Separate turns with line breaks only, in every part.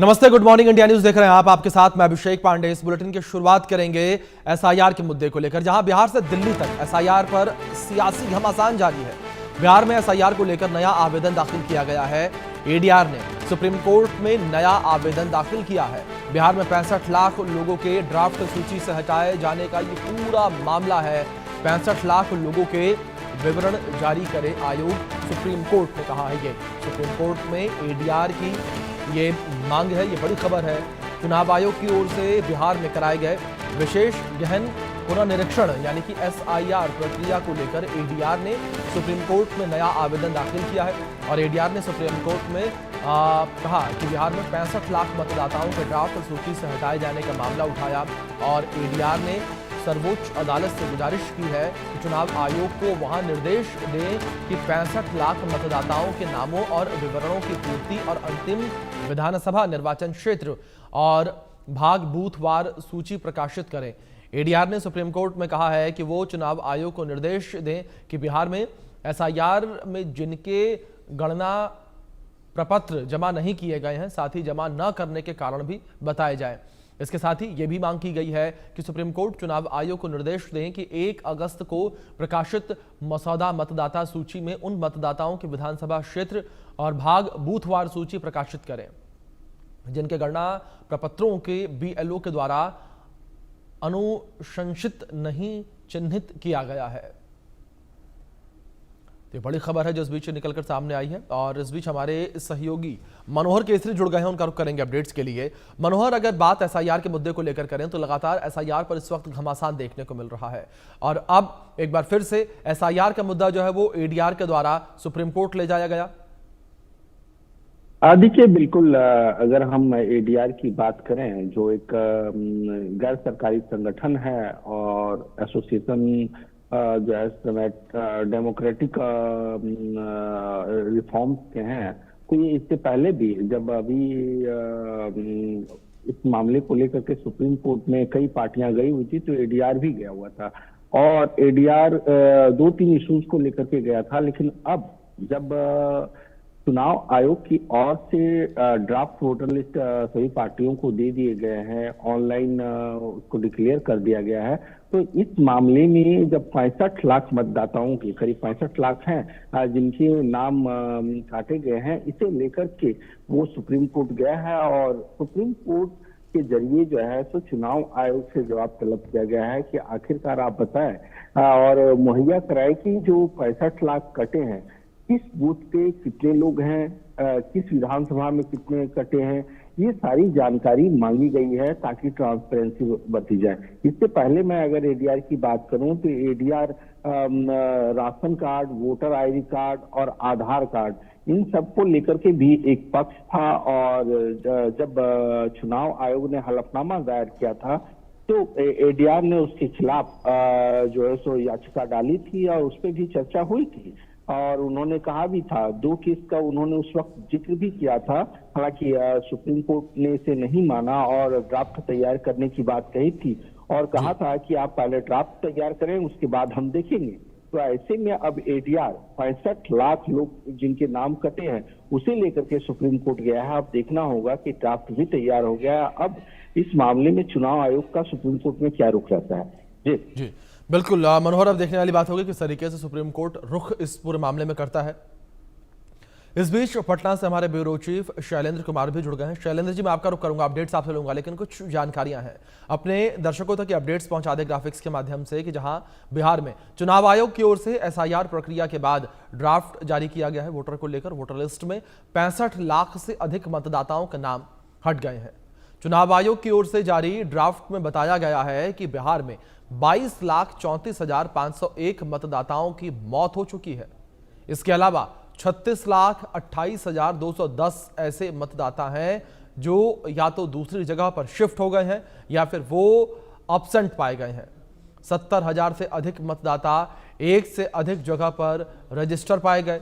नमस्ते, good morning India news देख रहे हैं आप। आपके साथ मैं अभिषेक पांडे। इस बुलेटिन की शुरुआत करेंगे एसआईआर के मुद्दे को लेकर, जहां बिहार से दिल्ली तक एसआईआर पर सियासी घमासान जारी है। बिहार में एसआईआर को लेकर नया आवेदन दाखिल किया गया है। एडीआर ने सुप्रीम कोर्ट में नया आवेदन दाखिल किया है। बिहार में 65 लाख लोगों के ड्राफ्ट सूची से हटाए जाने का ये पूरा मामला है। 65 लाख लोगों के विवरण जारी करे आयोग, सुप्रीम कोर्ट ने कहा है। ये सुप्रीम कोर्ट में एडीआर की ये मांग है, ये बड़ी खबर है। चुनाव आयोग की ओर से बिहार में कराए गए विशेष गहन पुनर्निरीक्षण यानी कि एसआईआर प्रक्रिया को लेकर एडीआर ने सुप्रीम कोर्ट में नया आवेदन दाखिल किया है। और एडीआर ने सुप्रीम कोर्ट में कहा कि बिहार में 65 लाख मतदाताओं के ड्राफ्ट सूची से हटाए जाने का मामला उठाया। और एडीआर ने सर्वोच्च अदालत से गुजारिश की है कि चुनाव आयोग को वहां निर्देश दें कि 65 लाख मतदाताओं के नामों और विवरणों की पूर्ति और अंतिम विधानसभा निर्वाचन क्षेत्र और भाग बूथवार सूची प्रकाशित करें। एडीआर ने सुप्रीम कोर्ट में कहा है कि वो चुनाव आयोग को निर्देश दें कि बिहार में एसआईआर में जिनके गणना प्रपत्र जमा नहीं किए गए हैं, साथ ही जमा न करने के कारण भी बताए जाएं। इसके साथ ही यह भी मांग की गई है कि सुप्रीम कोर्ट चुनाव आयोग को निर्देश दें कि 1 अगस्त को प्रकाशित मसौदा मतदाता सूची में उन मतदाताओं के विधानसभा क्षेत्र और भाग बूथवार सूची प्रकाशित करें जिनके गणना प्रपत्रों के बीएलओ के द्वारा अनुशंसित नहीं चिन्हित किया गया है। ये बड़ी खबर है जो इस बीच निकलकर सामने आई है। और इस बीच हमारे सहयोगी मनोहर केसरी जुड़ गए हैं, उनका रुख करेंगे अपडेट्स के लिए। मनोहर, अगर बात एसआईआर के मुद्दे को लेकर करें तो लगातार एसआईआर पर इस वक्त घमासान देखने को मिल रहा है। और अब एक बार फिर से एसआईआर का मुद्दा जो है वो एडीआर के द्वारा सुप्रीम कोर्ट ले जाया गया।
देखिए, बिल्कुल अगर हम एडीआर की बात करें, जो एक गैर सरकारी संगठन है और एसोसिएशन जो है डेमोक्रेटिक रिफॉर्म्स के हैं, तो ये इससे पहले भी जब अभी इस मामले को लेकर के सुप्रीम कोर्ट में कई पार्टियां गई हुई थी तो एडीआर भी गया हुआ था। और एडीआर 2-3 इश्यूज को लेकर के गया था। लेकिन अब जब चुनाव आयोग की ओर से ड्राफ्ट वोटर लिस्ट सभी पार्टियों को दे दिए गए हैं, ऑनलाइन उसको डिक्लेयर कर दिया गया है, तो इस मामले में जब 65 लाख मतदाताओं के करीब 65 लाख हैं जिनके नाम काटे गए हैं, इसे लेकर के वो सुप्रीम कोर्ट गया है। और सुप्रीम कोर्ट के जरिए जो है तो चुनाव आयोग से जवाब तलब किया गया है कि आखिरकार आप बताएं और मुहैया कराए कि जो 65 लाख कटे हैं, किस बूथ पे कितने लोग हैं, किस विधानसभा में कितने कटे हैं, ये सारी जानकारी मांगी गई है ताकि ट्रांसपेरेंसी बरती जाए। इससे पहले मैं अगर एडीआर की बात करूं तो ADR ration card, voter ID card और आधार कार्ड, इन सबको लेकर के भी एक पक्ष था। और जब चुनाव आयोग ने हलफनामा दायर किया था तो एडीआर ने उसके खिलाफ जो है सो याचिका डाली थी और उस पर भी चर्चा हुई थी। और उन्होंने कहा भी था, 2 केस का उन्होंने उस वक्त जिक्र भी किया था। हालांकि सुप्रीम कोर्ट ने इसे नहीं माना और ड्राफ्ट तैयार करने की बात कही थी और कहा था कि आप पहले ड्राफ्ट तैयार करें, उसके बाद हम देखेंगे। तो ऐसे में अब एडीआर 65 लाख लोग जिनके नाम कटे हैं उसे लेकर के सुप्रीम कोर्ट गया है। अब देखना होगा कि ड्राफ्ट भी तैयार हो गया है। अब इस मामले में चुनाव आयोग का सुप्रीम कोर्ट में क्या रुख रहता है।
जी बिल्कुल मनोहर, अब देखने वाली बात होगी किस तरीके से सुप्रीम कोर्ट रुख इस पूरे मामले में करता है। इस बीच पटना से हमारे ब्यूरो चीफ शैलेंद्र कुमार भी जुड़ गए हैं। शैलेंद्र जी, मैं आपका रुख करूंगा, अपडेट्स आपसे लूंगा, लेकिन कुछ जानकारियां हैं अपने दर्शकों तक अपडेट्स पहुंचा दे ग्राफिक्स के माध्यम से कि जहां बिहार में चुनाव आयोग की ओर से एसआईआर प्रक्रिया के बाद ड्राफ्ट जारी किया गया है वोटर को लेकर। वोटर लिस्ट में 65 लाख से अधिक मतदाताओं के नाम हट गए हैं। चुनाव आयोग की ओर से जारी ड्राफ्ट में बताया गया है कि बिहार में 22,34,501 मतदाताओं की मौत हो चुकी है। इसके अलावा 36,28,210 ऐसे मतदाता हैं जो या तो दूसरी जगह पर शिफ्ट हो गए हैं या फिर वो एब्सेंट पाए गए हैं। 70,000 से अधिक मतदाता एक से अधिक जगह पर रजिस्टर पाए गए।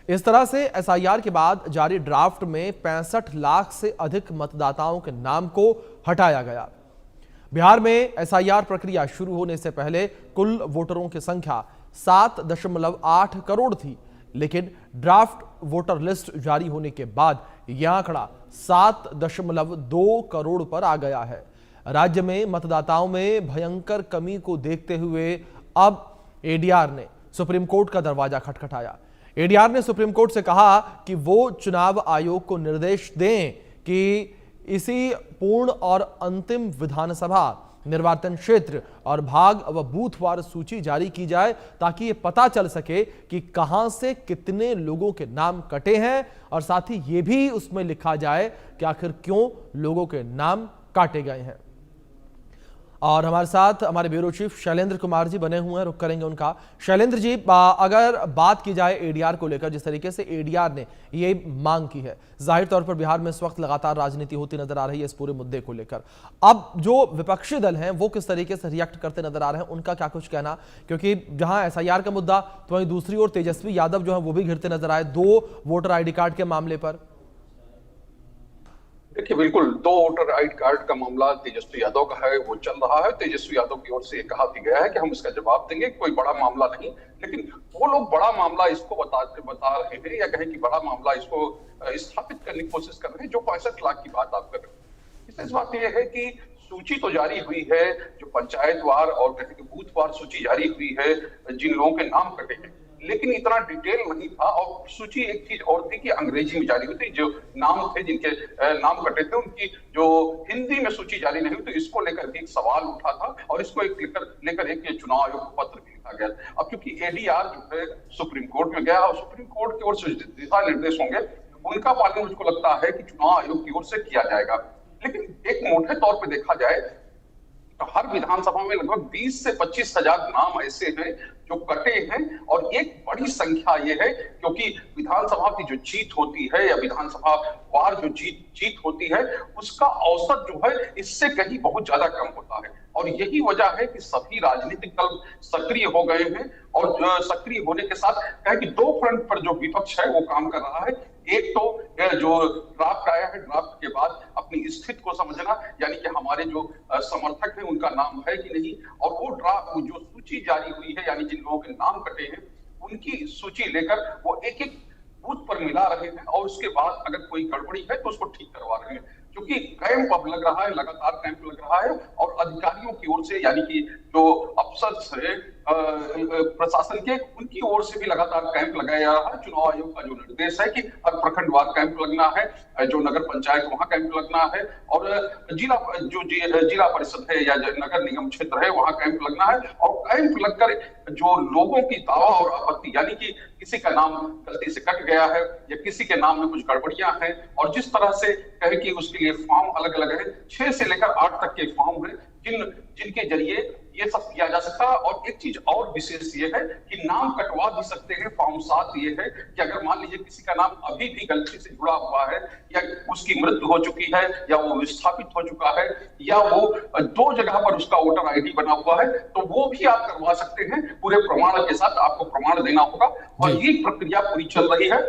इस तरह से एसआईआर के बाद जारी ड्राफ्ट में 65 लाख से अधिक मतदाताओं के नाम को हटाया गया। बिहार में एसआईआर प्रक्रिया शुरू होने से पहले कुल वोटरों की संख्या 7.8 करोड़ थी। लेकिन ड्राफ्ट वोटर लिस्ट जारी होने के बाद यह आंकड़ा 7.2 करोड़ पर आ गया है। राज्य में मतदाताओं में भयंकर कमी को देखते हुए अब एडीआर ने सुप्रीम कोर्ट का दरवाजा खटखटाया। एडीआर ने सुप्रीम कोर्ट से कहा कि वो चुनाव आयोग को निर्देश दें कि इसी पूर्ण और अंतिम विधानसभा निर्वाचन क्षेत्र और भाग व बूथवार सूची जारी की जाए, ताकि ये पता चल सके कि कहां से कितने लोगों के नाम कटे हैं, और साथ ही ये भी उसमें लिखा जाए कि आखिर क्यों लोगों के नाम काटे गए हैं। और हमारे साथ हमारे ब्यूरो चीफ शैलेंद्र कुमार जी बने हुए हैं, रुक करेंगे उनका। शैलेंद्र जी, अगर बात की जाए एडीआर को लेकर, जिस तरीके से एडीआर ने ये मांग की है, जाहिर तौर पर बिहार में इस वक्त लगातार राजनीति होती नजर आ रही है इस पूरे मुद्दे को लेकर। अब जो विपक्षी दल हैं वो किस तरीके से रिएक्ट करते नजर आ रहे हैं, उनका क्या कुछ कहना? क्योंकि जहां एसआईआर का मुद्दा, तो वहीं दूसरी ओर तेजस्वी यादव जो है वो भी घिरते नजर आए 2 वोटर आईडी कार्ड के मामले पर।
देखिए, बिल्कुल 2 वोटर आईडी कार्ड का मामला तेजस्वी यादव का है, वो चल रहा है। तेजस्वी यादव की ओर से कहा भी गया है कि हम इसका जवाब देंगे, कोई बड़ा मामला नहीं। लेकिन वो लोग बड़ा मामला इसको बता रहे हैं, या कहें कि बड़ा मामला इसको स्थापित करने की कोशिश कर रहे हैं, जो 65 लाख की बात आप कर रहे हैं। विशेष बात यह है कि सूची तो जारी हुई है, जो पंचायतवार और कहें कि बूथवार सूची जारी हुई है, जिन लोगों के नाम कटे हैं, लेकिन इतना डिटेल नहीं था। और सूची एक चीज और थी कि अंग्रेजी में जारी हुई थी, जो नाम थे जिनके नाम कटे थे उनकी जो हिंदी में सूची जारी नहीं हुई, तो इसको लेकर भी एक सवाल उठा था और इसको एक लेकर एक चुनाव आयोग को पत्र भी लिखा गया। अब क्योंकि एडीआर जो है सुप्रीम कोर्ट में गया और सुप्रीम कोर्ट की ओर से दिशा निर्देश होंगे, उनका पालन मुझको लगता है कि चुनाव आयोग की ओर से किया जाएगा। लेकिन एक मोटे तौर पर देखा जाए तो हर विधानसभा में लगभग 20 से 25 हजार नाम ऐसे हैं जो कटे हैं। और एक बड़ी संख्या ये है क्योंकि विधानसभा की जो जीत होती है या विधानसभा वार जो जीत होती है, उसका औसत जो है इससे कहीं बहुत ज्यादा कम होता है। और यही वजह है कि सभी राजनीतिक दल सक्रिय हो गए हैं। और सक्रिय होने के साथ कहें कि 2 फ्रंट पर जो विपक्ष है वो काम कर रहा है। एक तो जो ड्राफ्ट आया है, ड्राफ्ट के बाद अपनी स्थिति को समझना, यानी कि हमारे जो समर्थक हैं उनका नाम है कि नहीं, और वो ड्राफ्ट जो सूची जारी हुई है, यानी जिन लोगों के नाम कटे हैं उनकी सूची लेकर वो एक एक बूथ पर मिला रहे हैं, और उसके बाद अगर कोई गड़बड़ी है तो उसको ठीक करवा रहे हैं। क्योंकि कैंप अब लग रहा है, लगातार कैंप लग रहा है, और अधिकारियों की ओर से, यानी कि जो अफसर है प्रशासन के, उनकी ओर से भी लगातार कैंप लगाया जा रहा है। चुनाव आयोग का जो निर्देश है कि हर प्रखंडवार कैंप लगना है, जो नगर पंचायत वहां कैंप लगना है, और जिला परिषद है या नगर निगम क्षेत्र है वहां कैंप लगना है। और कैंप लगकर जो लोगों की दावा और आपत्ति, यानी कि किसी का नाम गलती से कट गया है या किसी के नाम में कुछ गड़बड़ियां हैं, और जिस तरह से कहे कि उसके लिए फॉर्म अलग अलग है, 6 से लेकर 8 तक के फॉर्म है जिनके जरिए ये सब किया जा सकता है। और एक चीज और विशेष ये है कि नाम कटवा भी सकते हैं। फॉर्म 7 ये है कि अगर मान लीजिए किसी का नाम अभी भी गलती से जुड़ा हुआ है, या उसकी मृत्यु हो चुकी है, या वो विस्थापित हो चुका है, या वो 2 जगह पर उसका वोटर आईडी बना हुआ है, तो वो भी आप करवा सकते हैं। पूरे प्रमाण के साथ आपको प्रमाण देना होगा, और ये प्रक्रिया पूरी चल रही है।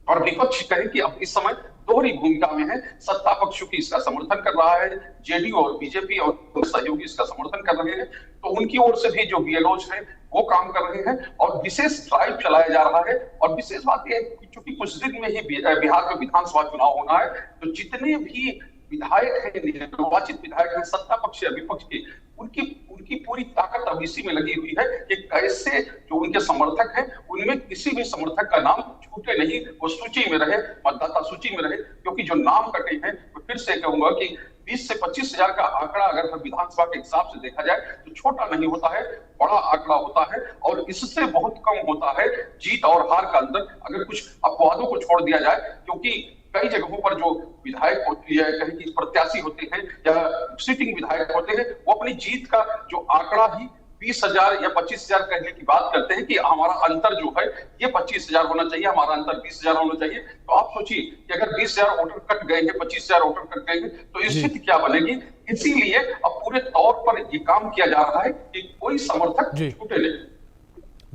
और विपक्ष कहे कि अब इस समय दोहरी भूमिका में है। सत्ता पक्ष की इसका समर्थन कर रहा है, जेडीयू और बीजेपी और सहयोगी इसका समर्थन कर रहे हैं, तो उनकी ओर से भी जो बीएलओज हैं वो काम कर रहे हैं, और विशेष ड्राइव चलाया जा रहा है। और विशेष बात यह है क्योंकि कुछ दिन में ही बिहार में विधानसभा चुनाव होना है, तो जितने भी विधायक हैं, निर्वाचित विधायक हैं, सत्ता पक्ष या विपक्ष के, उनकी पूरी ताकत अब इसी में लगी हुई है कि कैसे जो उनके समर्थक हैं उनमें किसी भी समर्थक का नाम छूटे नहीं, वो सूची में रहे, मतदाता सूची में रहे। क्योंकि जो नाम कटे हैं, मैं फिर से कहूंगा कि 20 से 25 हजार का आंकड़ा अगर हर विधानसभा के हिसाब से देखा जाए तो छोटा नहीं होता है, बड़ा आंकड़ा होता है, और इससे बहुत कम होता है जीत और हार का अंतर, अगर कुछ अपवादों को छोड़ दिया जाए। क्योंकि कई जगहों पर जो विधायक होती है, कहीं की प्रत्याशी होते हैं या सिटिंग विधायक होते हैं, वो अपनी जीत का जो आंकड़ा ही 20,000 या 25,000 कहने की बात करते हैं कि हमारा अंतर जो है ये 25,000 होना चाहिए, हमारा अंतर 20,000 होना चाहिए। तो आप सोचिए कि अगर 20,000 वोटर कट गए हैं, 25,000 वोटर कट गए हैं, तो स्थिति क्या बनेगी। इसीलिए अब पूरे तौर पर ये काम किया जा रहा है कि कोई समर्थक छूटे नहीं।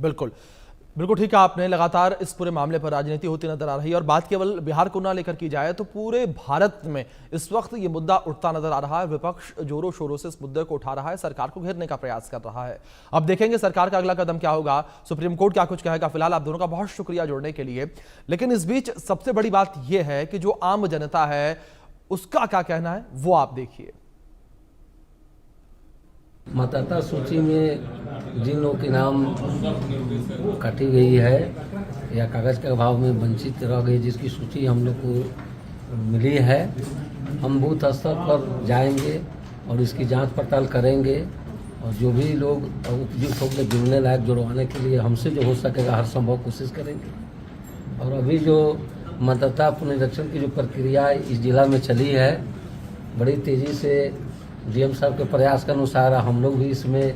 बिल्कुल। बिल्कुल ठीक है आपने। लगातार इस पूरे मामले पर राजनीति होती नजर आ रही है और बात केवल बिहार को ना लेकर की जाए तो पूरे भारत में इस वक्त ये मुद्दा उठता नजर आ रहा है। विपक्ष जोरों शोरों से इस मुद्दे को उठा रहा है, सरकार को घेरने का प्रयास कर रहा है। अब देखेंगे सरकार का अगला कदम क्या होगा, सुप्रीम कोर्ट क्या कुछ कहेगा। फिलहाल आप दोनों का बहुत शुक्रिया जुड़ने के लिए। लेकिन इस बीच सबसे बड़ी बात यह है कि जो आम जनता है उसका क्या कहना है वो आप देखिए।
मतदाता सूची में जिन लोगों के नाम काटी गई है या कागज़ के अभाव में वंचित रह गई, जिसकी सूची हम लोग को मिली है, हम बूथ स्तर पर जाएंगे और इसकी जांच पड़ताल करेंगे और जो भी लोग उपयुक्त होकर जुड़ने लायक जुड़वाने के लिए हमसे जो हो सकेगा हर संभव कोशिश करेंगे। और अभी जो मतदाता पुनरीक्षण की जो प्रक्रिया इस जिला में चली है, बड़ी तेज़ी से डीएम साहब के प्रयास के अनुसार हम लोग भी इसमें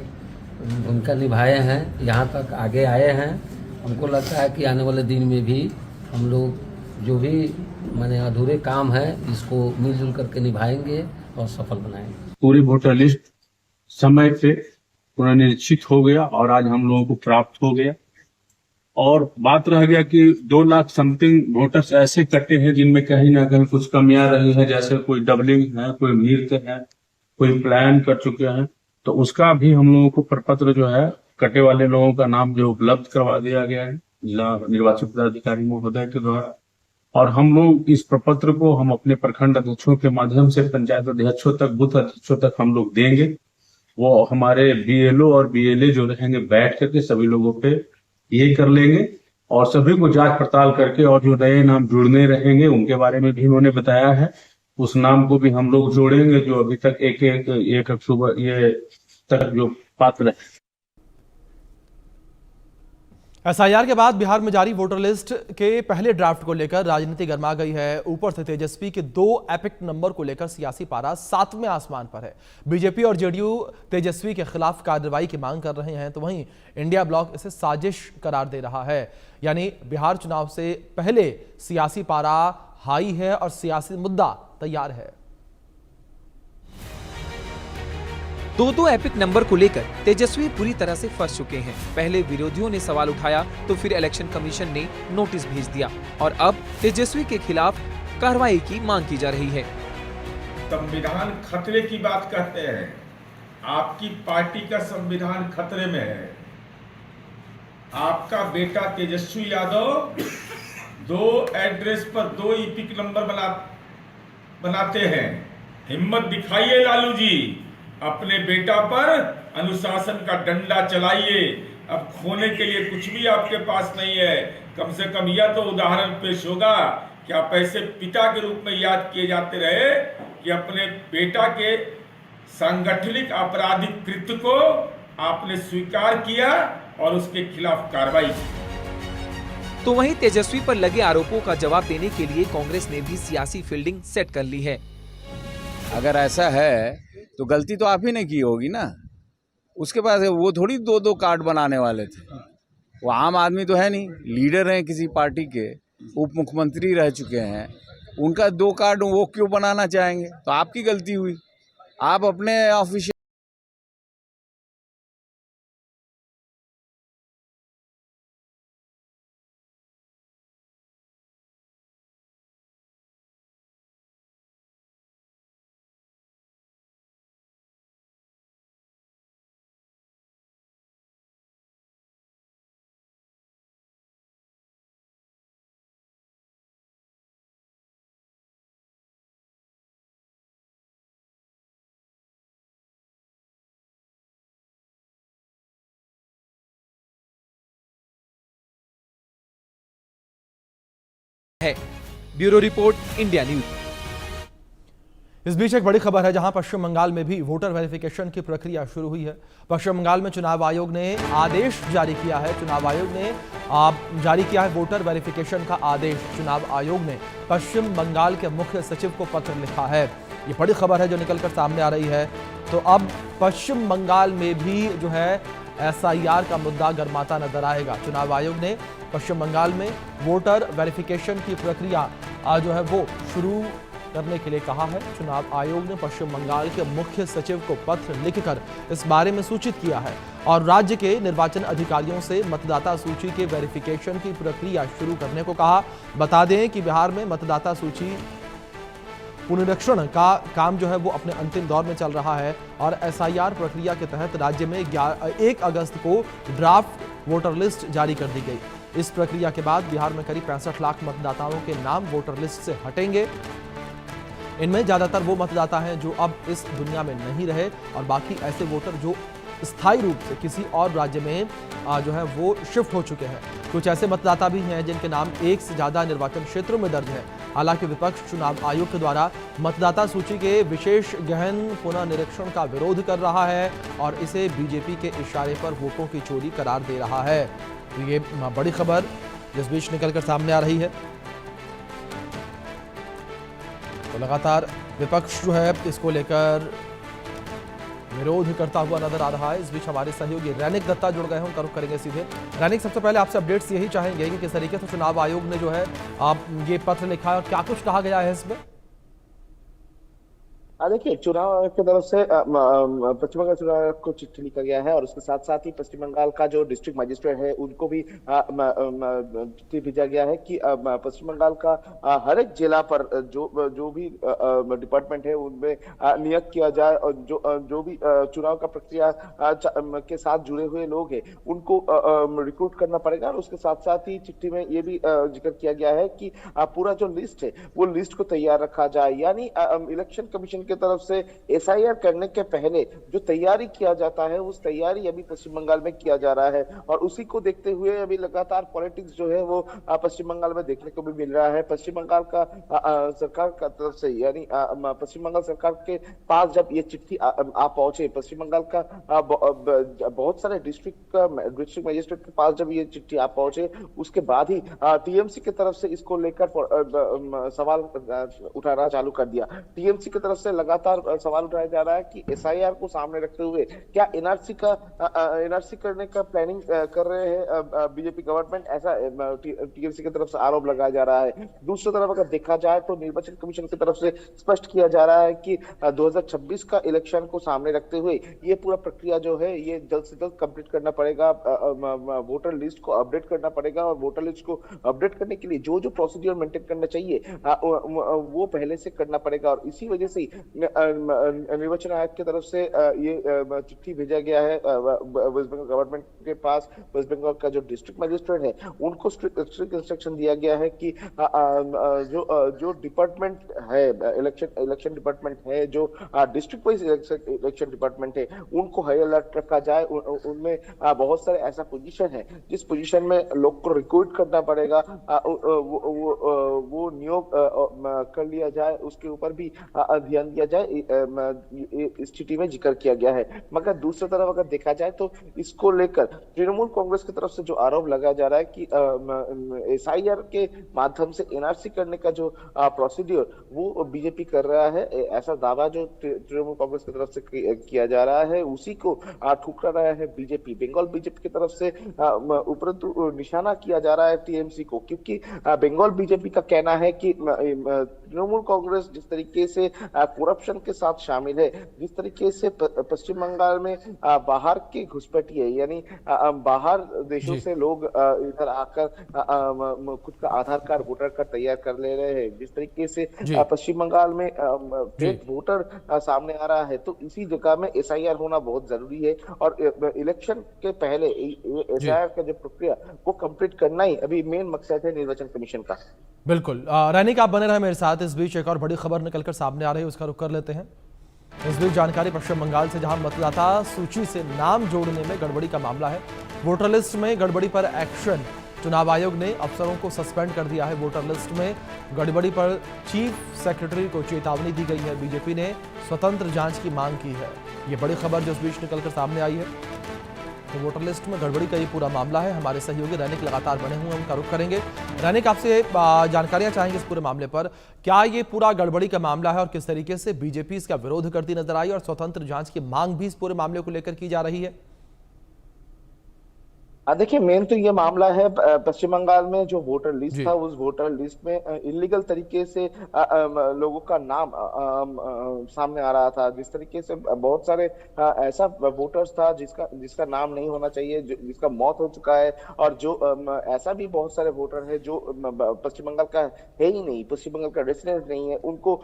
भूमिका निभाए हैं, यहाँ तक आगे आए हैं। हमको लगता है कि आने वाले दिन में भी हम लोग जो भी माने अधूरे काम है इसको मिलजुल करके निभाएंगे और सफल बनाएंगे।
पूरी वोटर लिस्ट समय पे पुनरीक्षित हो गया और आज हम लोगों को प्राप्त हो गया। और बात रह गया कि 2 लाख समथिंग वोटर्स ऐसे कटे हैं जिनमें कहीं ना कहीं कुछ कमियां रही है, जैसे कोई डबलिंग है, कोई मृत है, कोई प्लान कर चुके हैं। तो उसका भी हम लोगों को प्रपत्र जो है कटे वाले लोगों का नाम जो उपलब्ध करवा दिया गया है जिला निर्वाचन पदाधिकारी महोदय के द्वारा। और हम लोग इस प्रपत्र को हम अपने प्रखंड अध्यक्षों के माध्यम से पंचायत अध्यक्षों तक, बूथ अध्यक्षों तक हम लोग देंगे। वो हमारे बीएलओ और बीएलए जो रहेंगे बैठ करके सभी लोगों पे ये कर लेंगे और सभी को जांच पड़ताल करके और जो नए नाम जुड़ने रहेंगे उनके बारे में भी उन्होंने बताया है, उस नाम को भी हम लोग जोड़ेंगे जो अभी तक एक अक्टूबर ये तक जो पात्र है।
एसआईआर के बाद बिहार में जारी वोटर लिस्ट के पहले ड्राफ्ट को लेकर राजनीति गर्मा गई है। ऊपर से तेजस्वी के 2 एपिक नंबर को लेकर सियासी पारा 7वें आसमान पर है। बीजेपी और जेडीयू तेजस्वी के खिलाफ कार्रवाई की मांग कर रहे हैं तो वहीं इंडिया ब्लॉक इसे साजिश करार दे रहा है। यानी बिहार चुनाव से पहले सियासी पारा हाई है और सियासी मुद्दा तैयार है।
2 एपिक नंबर को लेकर तेजस्वी पूरी तरह से फंस चुके हैं। पहले विरोधियों ने सवाल उठाया तो फिर इलेक्शन कमीशन ने नोटिस भेज दिया और अब तेजस्वी के खिलाफ कार्रवाई की मांग की जा रही है।
संविधान खतरे की बात कहते हैं, आपकी पार्टी का संविधान खतरे में है। आपका बेटा तेजस्वी यादव 2 एड्रेस पर 2 एपिक नंबर बनाते हैं। हिम्मत दिखाइए लालू जी, अपने बेटा पर अनुशासन का डंडा चलाइए। अब खोने के लिए कुछ भी आपके पास नहीं है। कम से कम यह तो उदाहरण पेश होगा कि आप ऐसे पिता के रूप में याद किए जाते रहे कि अपने बेटा के सांगठनिक आपराधिक कृत्य को आपने स्वीकार किया और उसके खिलाफ कार्रवाई की।
तो वहीं तेजस्वी पर लगे आरोपों का जवाब देने के लिए कांग्रेस ने भी सियासी फील्डिंग सेट कर ली है।
अगर ऐसा है तो गलती तो आप ही ने की होगी ना। उसके पास वो थोड़ी 2 कार्ड बनाने वाले थे। वो आम आदमी तो है नहीं, लीडर हैं किसी पार्टी के, उप मुख्यमंत्री रह चुके हैं। उनका 2 कार्ड वो क्यों बनाना चाहेंगे? तो आपकी गलती हुई। आप अपने ऑफिशियल
है। Bureau report, India news.
इस बीच एक बड़ी खबर है, जहां पश्चिम बंगाल में भी वोटर वेरिफिकेशन की प्रक्रिया शुरू हुई है। पश्चिम बंगाल में चुनाव आयोग ने आदेश जारी किया है। चुनाव आयोग ने जारी किया है वोटर वेरिफिकेशन का आदेश। चुनाव आयोग ने पश्चिम बंगाल के मुख्य सचिव को पत्र लिखा है। ये बड़ी खबर है जो निकलकर सामने आ रही है। तो अब पश्चिम बंगाल में भी जो है एसआईआर का मुद्दा गरमाता नजर आएगा। चुनाव आयोग ने पश्चिम बंगाल में वोटर वेरिफिकेशन की प्रक्रिया जो है वो शुरू करने के लिए कहा है। चुनाव आयोग ने पश्चिम बंगाल के मुख्य सचिव को पत्र लिखकर इस बारे में सूचित किया है। और राज्य के निर्वाचन अधिकारियों से मतदाता सूची के वेरिफिकेशन की प्रक्रिया शुरू करने को कहा। बता दें कि बिहार में मतदाता सूची पुनरीक्षण का काम जो है वो अपने अंतिम दौर में चल रहा है और एसआईआर प्रक्रिया के तहत राज्य में 1 अगस्त को ड्राफ्ट वोटर लिस्ट जारी कर दी गई। इस प्रक्रिया के बाद बिहार में करीब 65 लाख मतदाताओं के नाम वोटर लिस्ट से हटेंगे। इनमें ज्यादातर वो मतदाता हैं जो अब इस दुनिया में नहीं रहे और बाकी ऐसे वोटर जो स्थायी रूप से किसी और राज्य में जो है वो शिफ्ट हो चुके हैं। कुछ ऐसे मतदाता भी हैं जिनके नाम एक से ज्यादा निर्वाचन क्षेत्रों में दर्ज है। हालांकि विपक्ष चुनाव आयोग के द्वारा मतदाता सूची के विशेष गहन पुनर्निरीक्षण का विरोध कर रहा है और इसे बीजेपी के इशारे पर वोटों की चोरी करार दे रहा है। तो ये बड़ी खबर जिस बीच निकलकर सामने आ रही है। तो लगातार विपक्ष जो है इसको लेकर विरोध करता हुआ नजर आ रहा है। इस बीच हमारे सहयोगी रैनिक दत्ता जुड़ गए हैं, उनका रुख करेंगे सीधे। रैनिक, सबसे पहले आपसे अपडेट्स यही चाहेंगे कि किस तरीके से चुनाव आयोग ने जो है ये पत्र लिखा है और क्या कुछ कहा गया है इसमें?
देखिए, चुनाव आयोग की तरफ से पश्चिम बंगाल चुनाव आयोग को चिट्ठी लिखा गया है और उसके साथ साथ ही पश्चिम बंगाल का जो डिस्ट्रिक्ट मजिस्ट्रेट है उनको भी चिट्ठी भेजा गया है कि पश्चिम बंगाल का हर एक जिला पर जो भी डिपार्टमेंट है उनमें नियुक्त किया जाए और जो भी चुनाव का प्रक्रिया के साथ जुड़े हुए लोग हैं उनको रिक्रूट करना पड़ेगा। और उसके साथ साथ ही चिट्ठी में ये भी जिक्र किया गया है कि पूरा जो लिस्ट है वो लिस्ट को तैयार रखा जाए, यानी इलेक्शन कमीशन की तरफ से एसआईआर करने के पहले जो तैयारी किया जाता है उस तैयारी अभी पश्चिम बंगाल में किया जा रहा है और उसी को देखते हुए अभी लगातार पॉलिटिक्स जो है वो पश्चिम बंगाल में देखने को भी मिल रहा है। पश्चिम बंगाल का सरकार का तरफ से, यानी पश्चिम बंगाल सरकार के पास जब ये चिट्ठी आ पहुंचे, पश्चिम बंगाल का बहुत सारे डिस्ट्रिक्ट मजिस्ट्रेट के पास जब ये चिट्ठी आ पहुंचे उसके बाद ही टीएमसी की तरफ से इसको लेकर सवाल उठाना चालू कर दिया। टीएमसी की तरफ से लगातार सवाल उठाया जा रहा है कि एसआईआर को सामने रखते हुए क्या एनआरसी करने का प्लानिंग कर रहे हैं बीजेपी गवर्नमेंट, ऐसा टीएमसी की तरफ से आरोप लगाया जा रहा है। दूसरी तरफ अगर देखा जाए तो निर्वाचन कमीशन की तरफ से स्पष्ट किया जा रहा है कि 2026 का इलेक्शन को सामने रखते हुए ये पूरा प्रक्रिया जो है ये जल्द से जल्द कंप्लीट करना पड़ेगा। वोटर लिस्ट को अपडेट करना पड़ेगा और वोटर लिस्ट को अपडेट करने के लिए जो प्रोसीड्यूर मेंटेन करना चाहिए वो पहले से करना पड़ेगा। और इसी वजह से निर्वाचन आयोग की तरफ से ये चिट्ठी भेजा गया है वेस्ट बंगाल गवर्नमेंट के पास। वेस्ट बंगाल का जो डिस्ट्रिक्ट मजिस्ट्रेट है उनको स्ट्रिक्ट इंस्ट्रक्शन दिया गया है कि जो डिपार्टमेंट है, इलेक्शन डिपार्टमेंट है, जो डिस्ट्रिक्ट वाइज इलेक्शन डिपार्टमेंट है, उनको हाई अलर्ट रखा जाए। उनमें बहुत सारे ऐसा पोजीशन है जिस पोजीशन में लोग को रिक्रूट करना पड़ेगा, वो नियोग कर लिया जाए, उसके ऊपर भी ध्यान दिया जाए, इस चिट्ठी में जिक्र किया गया है। मगर दूसरी तरफ अगर देखा जाए तो इसको लेकर तृणमूल कांग्रेस की तरफ से जो आरोप लगाया जा रहा है कि एसआईआर के माध्यम से एनआरसी करने का जो प्रोसीड्यूर वो बीजेपी कर रहा है, ऐसा दावा जो तृणमूल कांग्रेस की तरफ से किया जा रहा है उसी को ठुकरा रहा है बीजेपी। बंगाल बीजेपी की तरफ से उपरंतु निशाना किया जा रहा है टीएमसी को, क्योंकि बंगाल बीजेपी का कहना है कि तृणमूल कांग्रेस जिस तरीके से करप्शन के साथ शामिल है, जिस तरीके से पश्चिम बंगाल में बाहर की घुसपैठिए, यानी बाहर देशों से लोग इधर आकर खुद का आधार कार्ड, वोटर कार्ड तैयार कर ले रहे हैं, जिस तरीके से पश्चिम बंगाल में फेक वोटर सामने आ रहा है, तो इसी जगह में एसआईआर होना बहुत जरूरी है। और इलेक्शन के पहले एसआईआर का जो प्रक्रिया वो कंप्लीट करना ही अभी मेन मकसद है निर्वाचन कमीशन का।
बिल्कुल, रैनिक आप बने रहे मेरे साथ। इस बीच एक और बड़ी खबर निकलकर सामने आ रही है, उसका रुख कर लेते हैं। इस बीच जानकारी पश्चिम बंगाल से, जहां मतदाता सूची से नाम जोड़ने में गड़बड़ी का मामला है। वोटर लिस्ट में गड़बड़ी पर एक्शन, चुनाव आयोग ने अफसरों को सस्पेंड कर दिया है। वोटर लिस्ट में गड़बड़ी पर चीफ सेक्रेटरी को चेतावनी दी गई है। बीजेपी ने स्वतंत्र जांच की मांग की है। ये बड़ी खबर जो इस बीच निकलकर सामने आई है। तो वोटर लिस्ट में गड़बड़ी का ये पूरा मामला है। हमारे सहयोगी रैनिक लगातार बने हुए हैं, उनका रुख करेंगे। रैनिक, आपसे जानकारियां चाहेंगे इस पूरे मामले पर। क्या ये पूरा गड़बड़ी का मामला है और किस तरीके से बीजेपी इसका विरोध करती नजर आई और स्वतंत्र जांच की मांग भी इस पूरे मामले को लेकर की जा रही है?
देखिए, मेन तो ये मामला है पश्चिम बंगाल में जो वोटर लिस्ट
जी।
था, उस वोटर लिस्ट में इलीगल तरीके से लोगों का नाम सामने आ रहा था। जिस तरीके से बहुत सारे ऐसा वोटर्स था जिसका जिसका नाम नहीं होना चाहिए, जिसका मौत हो चुका है, और जो ऐसा भी बहुत सारे वोटर है जो पश्चिम बंगाल का है ही नहीं, पश्चिम बंगाल का रेसिडेंट नहीं है, उनको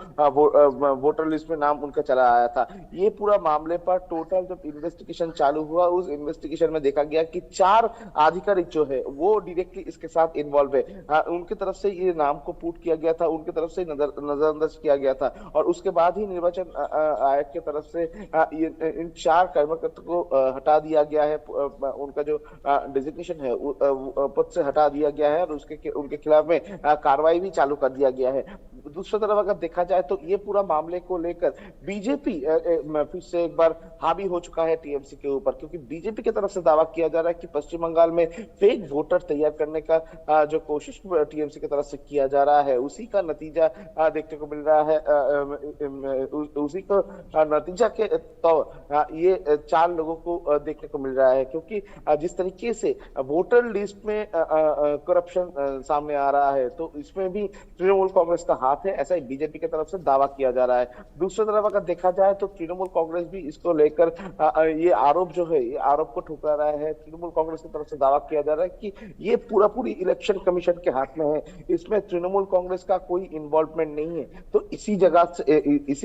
वोटर लिस्ट में नाम उनका चला आया था। ये पूरा मामले पर टोटल जब इन्वेस्टिगेशन चालू हुआ, उस इन्वेस्टिगेशन में देखा गया कि 4 आधिकारिक जो है वो डायरेक्टली इसके साथ इन्वॉल्व है। उनके तरफ से ये नाम को पुट किया गया था, उनके तरफ से नजरअंदाज किया गया था, और उसके बाद ही निर्वाचन आयोग की तरफ से इन 4 कर्मकर्ताओं को हटा दिया गया है। उनका जो डिजिग्नेशन है पद से हटा दिया गया है, और उनके खिलाफ में कार्रवाई भी चालू कर दिया गया है। दूसरी तरफ अगर देखा जाए तो ये पूरा मामले को लेकर बीजेपी फिर से एक बार हावी हो चुका है टीएमसी के ऊपर, क्योंकि बीजेपी की तरफ से दावा किया जा रहा है कि पश्चिम बंगाल में फेक वोटर तैयार करने का जो कोशिश टीएमसी की तरफ से किया जा रहा है, उसी का नतीजा देखने को मिल रहा है। उसी को नतीजा के तौर ये 4 लोगों को देखने को मिल रहा है, क्योंकि जिस तरीके से वोटर लिस्ट में करप्शन सामने आ रहा है, तो इसमें भी तृणमूल कांग्रेस का हाथ है, ऐसा ही बीजेपी की तरफ से दावा किया जा रहा है। दूसरी तरफ अगर देखा जाए तो तृणमूल कांग्रेस भी इसको लेकर ये आरोप जो है, ये आरोप को ठुकरा रहा है। तृणमूल कांग्रेस की तरफ से दावा किया जा रहा है कि ये पूरी इलेक्शन कमीशन के हाथ में है, इसमें तृणमूल कांग्रेस का कोई इन्वॉल्वमेंट नहीं है। तो इसी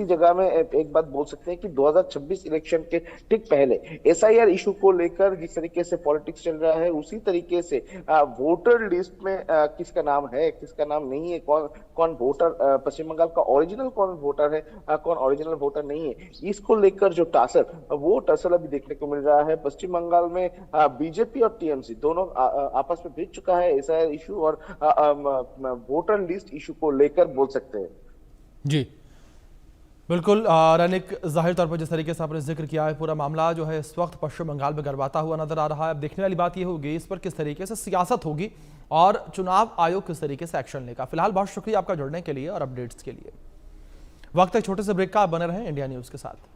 जगह में एक बात बोल सकते हैं कि 2026 इलेक्शन के ठीक पहले एसआईआर इशू को लेकर जिस तरीके से पॉलिटिक्स चल रहा है, उसी तरीके से वोटर लिस्ट में किसका नाम है, किसका नाम नहीं है, कौन वोटर पश्चिम बंगाल का ओरिजिनल कौन वोटर है, कौन ओरिजिनल वोटर नहीं है, इसको लेकर जो टसल अभी देखने को मिल रहा है। पश्चिम बंगाल में बीजेपी और टीएमसी दोनों आपस में भिड़ चुका है एसआईआर इशू और वोटर लिस्ट इशू को लेकर, बोल सकते हैं।
जी बिल्कुल रनिक, जाहिर तौर पर जिस तरीके से आपने जिक्र किया है, पूरा मामला जो है इस वक्त पश्चिम बंगाल में गरमाता हुआ नजर आ रहा है। अब देखने वाली बात यह होगी इस पर किस तरीके से सियासत होगी और चुनाव आयोग किस तरीके से एक्शन लेगा। फिलहाल बहुत शुक्रिया आपका जुड़ने के लिए और अपडेट्स के लिए। वक्त एक छोटे से ब्रेक का, आप बने रहें इंडिया न्यूज के साथ।